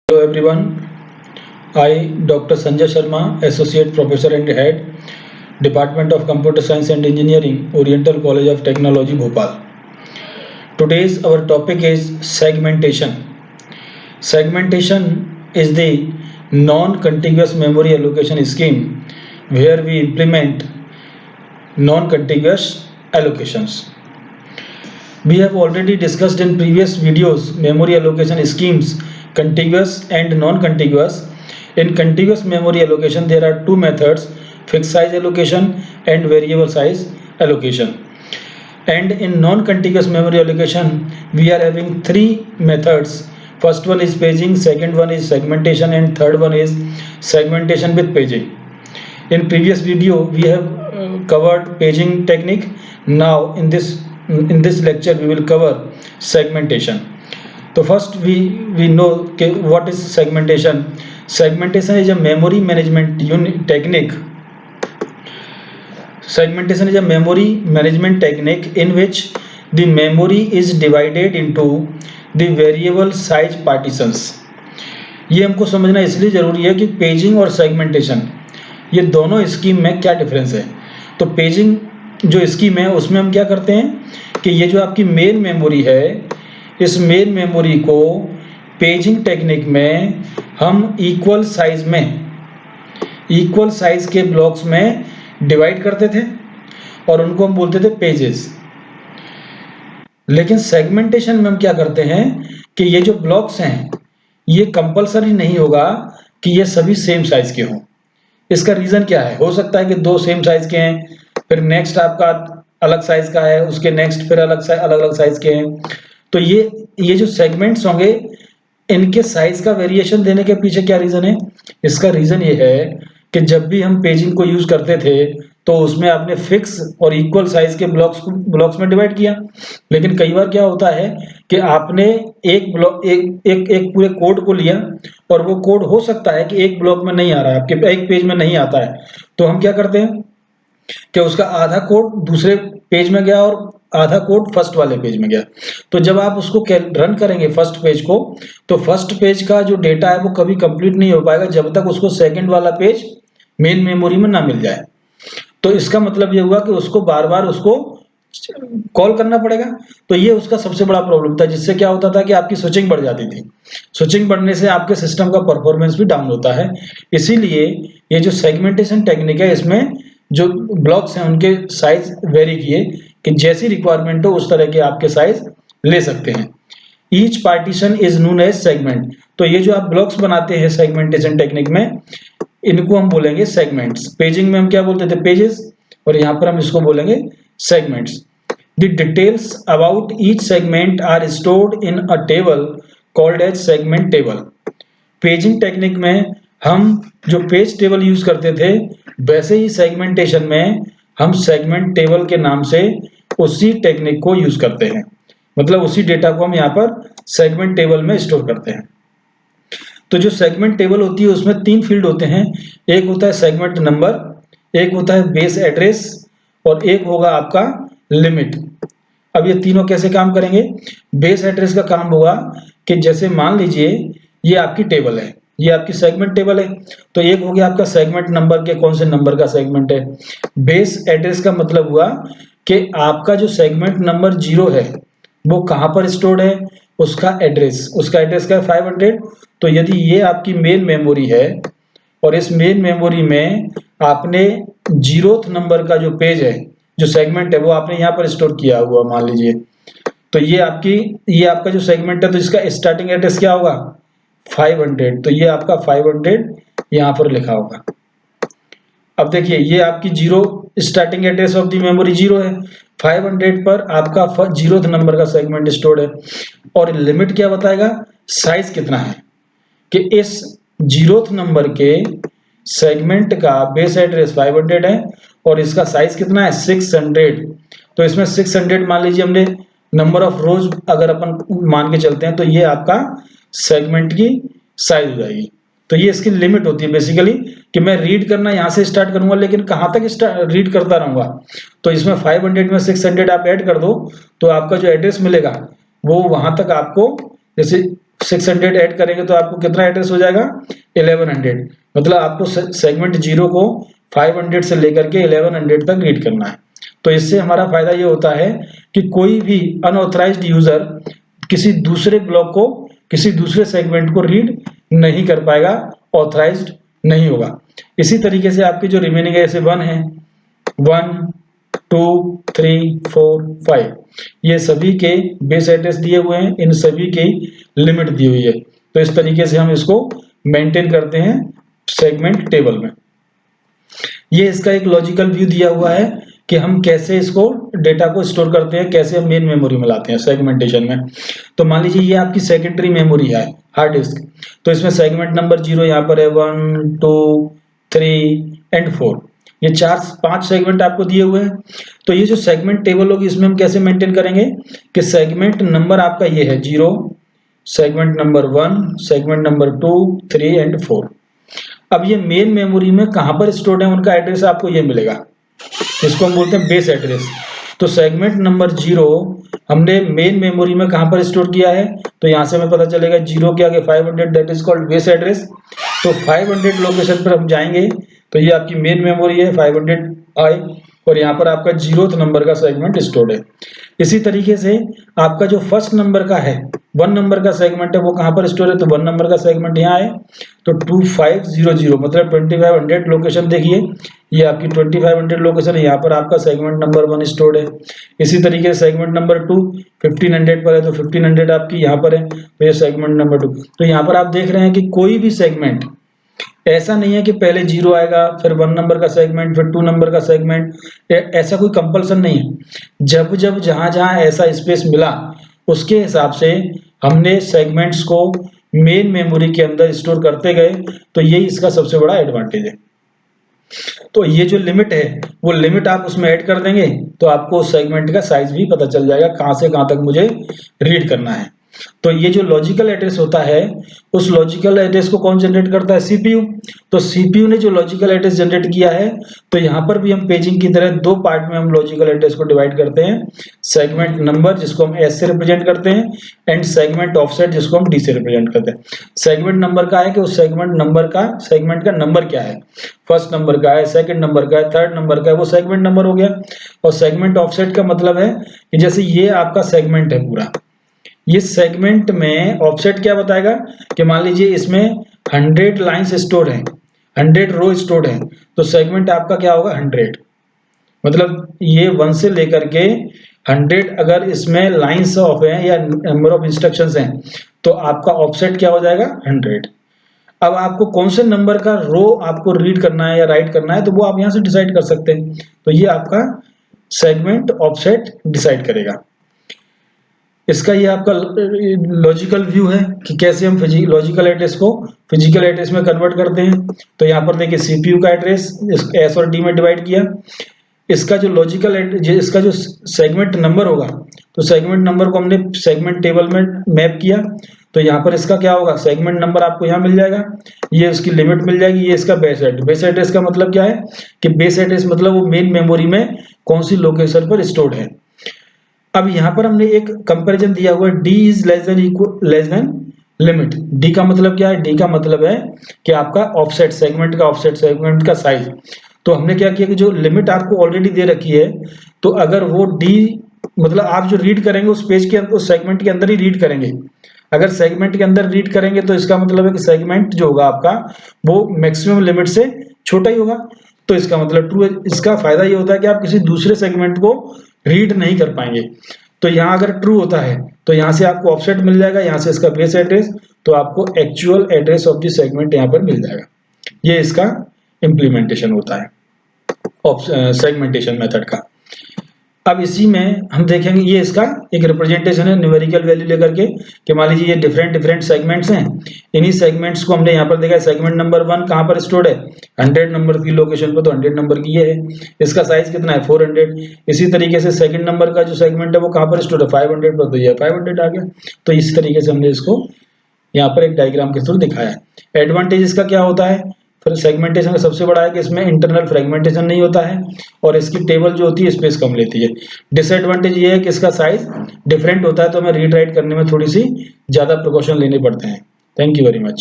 Hello everyone, I Dr. Sanjay Sharma, Associate Professor and Head, Department of Computer Science and Engineering, Oriental College of Technology, Bhopal. Today's our topic is segmentation. Segmentation is the non-contiguous memory allocation scheme where we implement non-contiguous allocations. We have already discussed in previous videos memory allocation schemes, contiguous and non-contiguous. In contiguous memory allocation, there are two methods, fixed size allocation and variable size allocation. And in non-contiguous memory allocation, we are having three methods. First one is paging, second one is segmentation, and third one is segmentation with paging. In previous video, we have covered paging technique. Now in this lecture we will cover segmentation. So first we know what is segmentation. Segmentation is a memory management technique. Segmentation is a memory management technique in which the memory is divided into the variable size partitions. ये हमको समझना इसलिए जरूरी है कि paging और segmentation ये दोनों स्कीम में क्या डिफरेंस है। तो पेजिंग जो स्कीम है उसमें हम क्या करते हैं कि ये जो आपकी मेन मेमोरी है, इस मेन मेमोरी को पेजिंग टेक्निक में हम इक्वल साइज के ब्लॉक्स में डिवाइड करते थे और उनको हम बोलते थे पेजेस। लेकिन सेगमेंटेशन में हम क्या करते हैं कि ये जो ब्लॉक्स हैं ये कंपलसरी नहीं होगा कि ये सभी सेम साइज के हों। इसका रीजन क्या है? हो सकता है कि दो सेम साइज के हैं, फिर नेक्स्ट आपका अलग साइज का है, उसके नेक्स्ट फिर अलग अलग साइज के हैं। तो ये जो सेगमेंट्स होंगे इनके साइज का वेरिएशन देने के पीछे क्या रीजन है? इसका रीजन ये है कि जब भी हम पेजिंग को यूज करते थे तो उसमें आपने फिक्स और इक्वल साइज के ब्लॉक्स में डिवाइड किया। लेकिन कई बार क्या होता है कि आपने एक पूरे कोड को लिया और वो कोड हो सकता है कि एक ब्लॉक में नहीं आ रहा है, आपके एक पेज में नहीं आता है। तो हम क्या करते हैं कि उसका आधा कोड दूसरे पेज में गया और आधा कोड फर्स्ट वाले पेज में गया। तो जब आप उसको रन करेंगे फर्स्ट पेज को, तो फर्स्ट पेज का जो डेटा है वो कभी कंप्लीट नहीं हो पाएगा जब तक उसको सेकंड वाला पेज मेन मेमोरी में ना मिल जाए। तो इसका मतलब ये हुआ कि उसको बार बार उसको कॉल करना पड़ेगा। तो ये उसका सबसे बड़ा प्रॉब्लम था, जिससे क्या होता था कि आपकी स्विचिंग बढ़ जाती थी। स्विचिंग बढ़ने से आपके सिस्टम का परफॉर्मेंस भी डाउन होता है। इसीलिए ये जो सेगमेंटेशन टेक्निक है इसमें जो ब्लॉक्स हैं उनके साइज वेरी किए कि जैसी रिक्वायरमेंट हो उस तरह के आपके साइज ले सकते हैं। Each partition is known as segment. तो ये जो आप ब्लॉक्स बनाते हैं सेगमेंटेशन टेक्निक में, इनको हम बोलेंगे सेगमेंट्स। पेजिंग में हम क्या बोलते थे? पेजेस। और यहाँ पर हम इसको बोलेंगे segments. The details about each segment are stored in a table called as segment table. Paging technique में हम जो पेज टेबल यूज करते थे वैसे ही सेगमेंटेशन में हम सेगमेंट टेबल के नाम से उसी टेक्निक को यूज करते हैं। मतलब उसी डेटा को हम यहाँ पर सेगमेंट टेबल में स्टोर करते हैं। तो जो सेगमेंट टेबल होती है उसमें तीन फील्ड होते हैं। एक होता है सेगमेंट नंबर, एक होता है बेस एड्रेस और एक होगा आपका लिमिट। अब ये तीनों कैसे काम करेंगे? बेस एड्रेस का काम होगा कि जैसे मान लीजिए ये आपकी टेबल है, ये आपकी सेगमेंट टेबल है, तो एक हो गया आपका सेगमेंट नंबर के कौन से नंबर का सेगमेंट है। बेस एड्रेस का मतलब हुआ कि आपका जो सेगमेंट नंबर 0 है वो कहाँ पर स्टोर्ड है, उसका एड्रेस क्या है? 500। तो यदि ये आपकी मेन मेमोरी है और इस मेन मेमोरी में आपने 0th नंबर का जो पेज है, जो सेगमेंट है, वो आपने यहाँ पर स्टोर किया हुआ मान लीजिए, तो ये आपका जो सेगमेंट है तो इसका स्टार्टिंग एड्रेस क्या होगा? 500। तो ये आपका 500 यहाँ पर लिखा होगा। अब देखिए ये आपकी 0 starting address of the memory 0 है, 500 पर आपका 0th नंबर का सेगमेंट स्टोर्ड है। और लिमिट क्या बताएगा? साइज कितना है कि इस 0th नंबर के सेगमेंट का बेस एड्रेस 500 है और इसका साइज कितना है? 600। तो इसमें 600 मान लीजिए हमने नंबर ऑफ रोज अगर अपन मान के चलते हैं तो ये आपका सेगमेंट की साइज हो जाएगी। तो ये इसकी लिमिट होती है बेसिकली कि मैं रीड करना यहाँ से स्टार्ट करूंगा लेकिन कहाँ तक रीड करता रहूंगा। तो इसमें 500 में 600 आप ऐड कर दो तो आपका जो एड्रेस मिलेगा वो वहां तक आपको, जैसे 600 ऐड करेंगे तो आपको कितना एड्रेस हो जाएगा 1100। मतलब आपको सेगमेंट 0 को 500 से लेकर के 1100 तक रीड करना है। तो इससे हमारा फायदा ये होता है कि कोई भी अनऑथराइज्ड यूजर किसी दूसरे ब्लॉक को, किसी दूसरे सेगमेंट को रीड नहीं कर पाएगा, ऑथराइज्ड नहीं होगा। इसी तरीके से आपके जो रिमेनिंग है, ऐसे 1 है, 1 2 3 4 5, ये सभी के बेस एड्रेस दिए हुए हैं, इन सभी की लिमिट दी हुई है। तो इस तरीके से हम इसको मेंटेन करते हैं सेगमेंट टेबल में। ये इसका एक लॉजिकल व्यू दिया हुआ है कि हम कैसे इसको डेटा को स्टोर करते हैं, कैसे हम मेन मेमोरी में लाते हैं सेगमेंटेशन में। तो मान लीजिए ये आपकी सेकेंडरी मेमोरी है, हार्ड डिस्क। तो इसमें सेगमेंट नंबर 0 यहाँ पर है, 1 2 3 एंड 4, ये 4-5 सेगमेंट आपको दिए हुए हैं। तो ये जो सेगमेंट टेबल होगी इसमें हम कैसे मेंटेन करेंगे कि सेगमेंट नंबर आपका ये है 0, segment number 1, segment number 2 3 and 4। अब ये मेन मेमोरी में कहां पर स्टोर्ड है उनका एड्रेस आपको ये मिलेगा, इसको हम बोलते हैं बेस एड्रेस। तो सेगमेंट नंबर 0 हमने मेन मेमोरी में कहां पर स्टोर किया है, तो यहां से हमें पता चलेगा 0 के आगे 500, that is called base address. तो 500 लोकेशन पर हम जाएंगे तो ये आपकी मेन मेमोरी है, 500 आई, और यहाँ पर आपका 0th नंबर का सेगमेंट स्टोर्ड है। इसी तरीके से आपका जो फर्स्ट नंबर का है, 1 नंबर का सेगमेंट है, वो कहाँ पर स्टोर है, तो 1 नंबर का सेगमेंट यहाँ है। तो 2500 मतलब 2500 लोकेशन देखिए, ये आपकी 2500 लोकेशन है, यहाँ पर आपका सेगमेंट नंबर 1 स्टोर्ड है। इसी तरीके से सेगमेंट नंबर 2 1500 पर है, तो 1500 आपकी यहाँ पर है, तो ये सेगमेंट नंबर 2। तो यहाँ पर आप देख रहे हैं कि कोई भी सेगमेंट ऐसा नहीं है कि पहले 0 आएगा, फिर 1 नंबर का सेगमेंट, फिर 2 नंबर का सेगमेंट, ऐसा कोई कंपल्सन नहीं है। जब जब जहां जहां ऐसा स्पेस मिला उसके हिसाब से हमने सेगमेंट्स को मेन मेमोरी के अंदर स्टोर करते गए। तो यही इसका सबसे बड़ा एडवांटेज है। तो ये जो लिमिट है वो लिमिट आप उसमें ऐड कर देंगे तो आपको सेगमेंट का साइज भी पता चल जाएगा, कहां से कहां तक मुझे रीड करना है। तो ये जो लॉजिकल एड्रेस होता है, उस लॉजिकल एड्रेस को कौन जनरेट करता है, सीपीयू। तो सीपीयू ने जो लॉजिकल एड्रेस जनरेट किया है, तो यहाँ पर भी हम पेजिंग की तरह 2 पार्ट में हम लॉजिकल एड्रेस को डिवाइड करते हैं, सेगमेंट नंबर जिसको हम एस से रिप्रेजेंट करते हैं, एंड सेगमेंट ऑफसेट जिसको हम डी से रिप्रेजेंट करते हैं। सेगमेंट नंबर का है कि उस सेगमेंट का नंबर क्या है, फर्स्ट नंबर का है, सेकंड नंबर का है, थर्ड नंबर का है, वो सेगमेंट नंबर हो गया। और सेगमेंट ऑफसेट का मतलब है कि जैसे ये आपका सेगमेंट है पूरा, ये सेगमेंट में ऑफसेट क्या बताएगा कि मान लीजिए इसमें 100 लाइंस स्टोर हैं, 100 रो स्टोर हैं, तो सेगमेंट आपका क्या होगा 100। मतलब ये 1 से लेकर के 100 अगर इसमें लाइंस ऑफ हैं या नंबर ऑफ इंस्ट्रक्शंस हैं, तो आपका ऑफसेट क्या हो जाएगा 100। अब आपको कौन से नंबर का रो आपको रीड करना है या राइट करना है, तो वो आप यहां से डिसाइड कर सकते हैं। तो ये आपका सेगमेंट ऑफसेट डिसाइड करेगा। इसका ये आपका लॉजिकल व्यू है कि कैसे हम लॉजिकल एड्रेस को फिजिकल एड्रेस में कन्वर्ट करते हैं। तो यहाँ पर देखिए सीपीयू का एड्रेस एस और डी में डिवाइड किया। इसका जो लॉजिकल इसका जो सेगमेंट नंबर होगा, तो सेगमेंट नंबर को हमने सेगमेंट टेबल में मैप किया। तो यहाँ पर इसका क्या होगा, सेगमेंट नंबर आपको यहाँ मिल जाएगा, ये उसकी लिमिट मिल जाएगी, ये इसका बेस एड्रेस। बेस एड्रेस का मतलब क्या है कि बेस एड्रेस मतलब वो मेन मेमोरी में कौन सी लोकेशन पर स्टोर्ड है। अब यहाँ पर हमने एक कंपैरिजन दिया हुआ है, d is less than limit. d का मतलब क्या है, d का मतलब है कि आपका ऑफसेट, सेगमेंट का ऑफसेट, सेगमेंट का साइज। तो हमने क्या किया कि जो लिमिट आपको ऑलरेडी दे रखी है, तो अगर वो d मतलब आप जो रीड करेंगे उस पेज के उस सेगमेंट के अंदर ही रीड करेंगे। अगर सेगमेंट के अंदर रीड करेंगे तो इसका मतलब है कि सेगमेंट जो होगा आपका वो मैक्सिमम लिमिट से छोटा ही होगा। तो इसका मतलब ट्रू है। इसका फायदा ये होता है कि आप किसी दूसरे सेगमेंट को रीड नहीं कर पाएंगे। तो यहाँ अगर ट्रू होता है तो यहाँ से आपको ऑफसेट मिल जाएगा, यहाँ से इसका बेस एड्रेस, तो आपको actual address of the segment यहाँ पर मिल जाएगा। ये इसका इम्प्लीमेंटेशन होता है सेगमेंटेशन मेथड का। अब इसी में हम देखेंगे, ये इसका एक रिप्रेजेंटेशन है न्यूमेरिकल वैल्यू लेकर के, कि मान लीजिए ये डिफरेंट सेगमेंट्स हैं। इन्हीं सेगमेंट्स को हमने यहाँ पर देखा है, सेगमेंट नंबर 1 कहाँ पर स्टोर्ड है, 100 नंबर की लोकेशन पर, तो 100 नंबर की ये है, इसका साइज कितना है 400। इसी तरीके से सेकंड नंबर का जो सेगमेंट है वो कहाँ पर स्टोर्ड है 500 पर, तो ये 500 आ गया। तो इस तरीके से हमने इसको यहाँ पर एक डायग्राम के थ्रू दिखाया है। एडवांटेज इसका क्या होता है, फिर सेगमेंटेशन का सबसे बड़ा है कि इसमें इंटरनल फ्रेगमेंटेशन नहीं होता है और इसकी टेबल जो होती है स्पेस कम लेती है। डिसएडवांटेज ये है कि इसका साइज डिफरेंट होता है, तो हमें रीड राइट करने में थोड़ी सी ज़्यादा प्रिकॉशन लेने पड़ते हैं। Thank you very much.